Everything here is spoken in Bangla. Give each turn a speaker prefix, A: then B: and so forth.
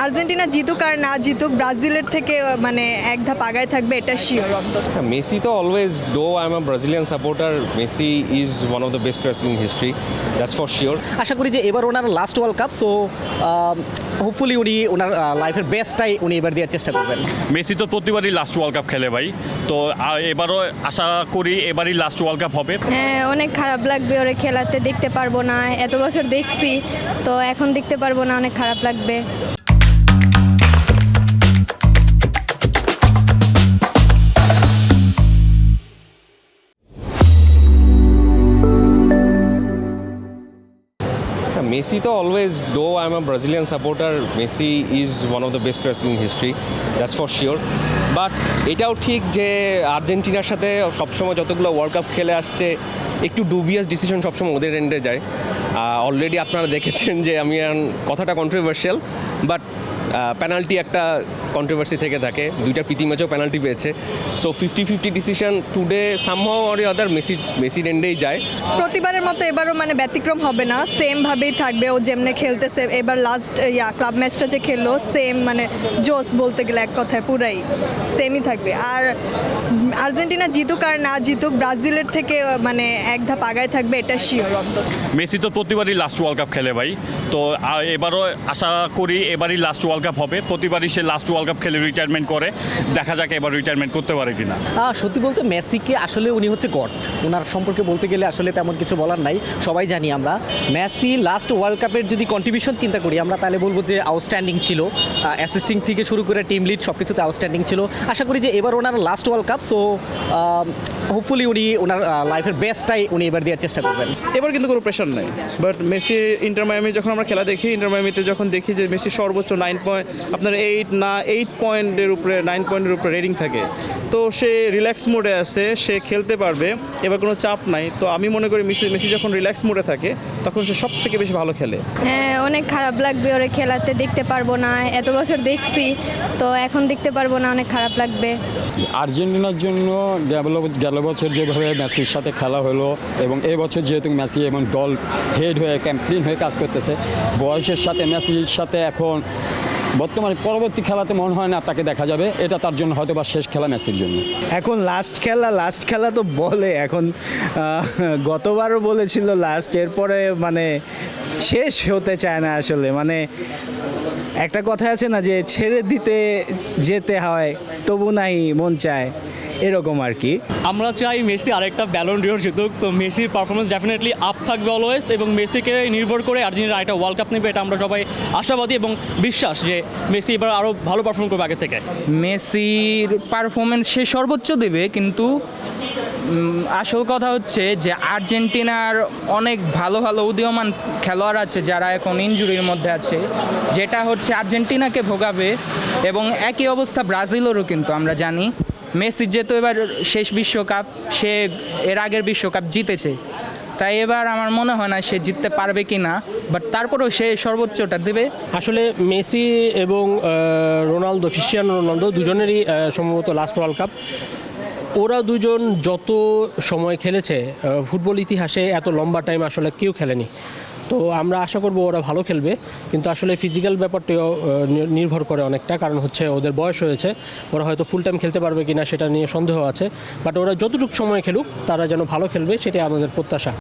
A: আর্জেন্টিনা জিতুক আর না জিতুক ব্রাজিলের থেকে মানে এক ধাপ আগায় থাকবে, এটা শিওর অন্তত।
B: Messi to always, though I'm a Brazilian supporter, Messi is one of the best players in history. That's for sure.
C: আশা করি যে এবার ওনার last world cup, so hopefully উনি ওনার লাইফের বেস্টটাই উনি এবার দেওয়ার চেষ্টা করবেন।
D: মেসি তো প্রতিবারই লাস্ট ওয়ার্ল্ড কাপ খেলে ভাই, তো এবারও আশা করি এবারই লাস্ট ওয়ার্ল্ড কাপ হবে।
E: হ্যাঁ, অনেক খারাপ লাগবে ওরে খেলাতে, দেখতে পারবো না। এত বছর দেখছি, তো এখন দেখতে পারবো না, অনেক খারাপ লাগবে।
B: Messi to always, though I'm a Brazilian supporter, Messi is one of the best players in history. That's for sure. But এটাও ঠিক যে আর্জেন্টিনার সাথে সবসময় যতগুলো ওয়ার্ল্ড কাপ খেলে আসছে একটু ডুবিয়াস ডিসিশন সবসময় ওদের এন্ডে যায়। অলরেডি আপনারা দেখেছেন যে আমি কথাটা কন্ট্রোভার্সিয়াল, বাট পেনাল্টি একটা কন্ট্রোভার্সি থেকে থাকে, দুইটা প্রীতি ম্যাচেও পেনাল্টি পেয়েছে। So 50-50 decision today somehow or other মেসির এন্ডেই যায়।
A: প্রতিবারের মতো এবারও মানে ব্যতিক্রম হবে না, সেমভাবেই থাকবে। ও যেমনে খেলতেছে এবার লাস্ট ক্লাব ম্যাচটা যে খেললো, সেম মানে জোস বলতে গেলে এক কথায় পুরাই সেমই থাকবে। আর আর্জেন্টিনা জিতুক আর না জিতুক ব্রাজিলের থেকে মানে এক ধাপ আগায় থাকবে, এটা শিওর অন্তত।
D: মেসি তো প্রতিবারই লাস্ট ওয়ার্ল্ড কাপ খেলে ভাই, তো এবারও আশা করি এবারই লাস্ট ওয়ার্ল্ড কাপ হবে। প্রতিবারই সে লাস্ট ওয়ার্ল্ড কাপ খেলে রিটায়ারমেন্ট করে, দেখা যাক এবার রিটায়ারমেন্ট করতে পারে কিনা।
C: সত্যি বলতে মেসিকে আসলে উনি হচ্ছে গড, ওনার সম্পর্কে বলতে গেলে আসলে তেমন কিছু বলার নাই। সবাই জানি আমরা মেসি লাস্ট ওয়ার্ল্ড কাপের যদি কন্ট্রিবিউশন চিন্তা করি আমরা, তাহলে বলবো যে আউটস্ট্যান্ডিং ছিল। অ্যাসিস্টিং থেকে শুরু করে টিম লিড সব কিছুতে আউটস্ট্যান্ডিং ছিল। আশা করি যে এবার ওনার last world cup, so hopefully উনি ওনার লাইফের বেস্টটাই উনি এবার দেওয়ার চেষ্টা করবেন।
F: এবার কিন্তু কোনো প্রেশার নেই, বাট মেসির ইন্টার মায়ামি যখন আমরা খেলা দেখি, ইন্টার মায়ামিতে যখন দেখি যে মেসি সর্বোচ্চ 9 পয়েন্ট, আপনার 8 পয়েন্টের উপরে 9 পয়েন্টের উপরে রেটিং থাকে, তো সে রিল্যাক্স মোডে আছে, সে খেলতে পারবে, এবার কোনো চাপ নাই। তো আমি মনে করি মেসি যখন রিল্যাক্স মোডে থাকে তখন সে সব থেকে বেশি ভালো খেলে।
E: হ্যাঁ, অনেক খারাপ লাগবে ওরে খেলাতে, দেখতে পারবো না। এত বছর দেখছি, তো এখন দেখতে পারবো না, অনেক খারাপ লাগবে।
G: আর্জেন্টিনার জন্য গেল বছর যেভাবে মেসির সাথে খেলা হলো, এবং এই বছর যেহেতু মেসি এবং দল হেড হয়ে ক্যাম্পেইন হয়ে কাজ করতেছে, বয়সের সাথে মেসির সাথে এখন বর্তমানে পরবর্তী খেলাতে মনে হয় না তাকে দেখা যাবে। এটা তার জন্য হয়তো বা শেষ খেলা মেসির জন্য।
H: এখন লাস্ট খেলা তো বলে, এখন গতবারও বলেছিল লাস্ট, এরপরে মানে শেষ হতে চায় না আসলে। মানে একটা কথা আছে না যে ছেড়ে দিতে যেতে হয় তবু নাই মন চায়, এরকম আর কি।
I: আমরা চাই মেসি আরেকটা ব্যালন ডিওর জিতুক, তো মেসির পারফরমেন্স ডেফিনেটলি আপ থাকবে অলওয়েজ, এবং মেসিকে নির্ভর করে আর্জেন্টিনা আরেকটা ওয়ার্ল্ড কাপ নেবে, এটা আমরা সবাই আশাবাদী এবং বিশ্বাস যে মেসি এবার আরও ভালো পারফর্ম করবে আগে থেকে।
J: মেসির পারফরমেন্স সে সর্বোচ্চ দেবে, কিন্তু আসল কথা হচ্ছে যে আর্জেন্টিনার অনেক ভালো ভালো উদীয়মান খেলোয়াড় আছে যারা এখন ইনজুরির মধ্যে আছে, যেটা হচ্ছে আর্জেন্টিনাকে ভোগাবে। এবং একই অবস্থা ব্রাজিলেরও, কিন্তু আমরা জানি মেসির যেহেতু এবার শেষ বিশ্বকাপ, সে এর আগের বিশ্বকাপ জিতেছে, তাই এবার আমার মনে হয় না সে জিততে পারবে কি না, বাট তারপরেও সে সর্বোচ্চটা দেবে।
K: আসলে মেসি এবং ক্রিস্টিয়ানো রোনালদো দুজনেরই সম্ভবত লাস্ট ওয়ার্ল্ড কাপ। ওরা দুজন যত সময় খেলেছে ফুটবল ইতিহাসে এত লম্বা টাইম আসলে কেউ খেলেনি। তো আমরা আশা করব ওরা ভালো খেলবে, কিন্তু আসলে ফিজিক্যাল ব্যাপারটাও নির্ভর করে অনেকটা, কারণ হচ্ছে ওদের বয়স হয়েছে, ওরা হয়তো ফুল টাইম খেলতে পারবে কিনা সেটা নিয়ে সন্দেহ আছে। বাট ওরা যতটুকু সময় খেলুক তারা যেন ভালো খেলবে, সেটাই আমাদের প্রত্যাশা।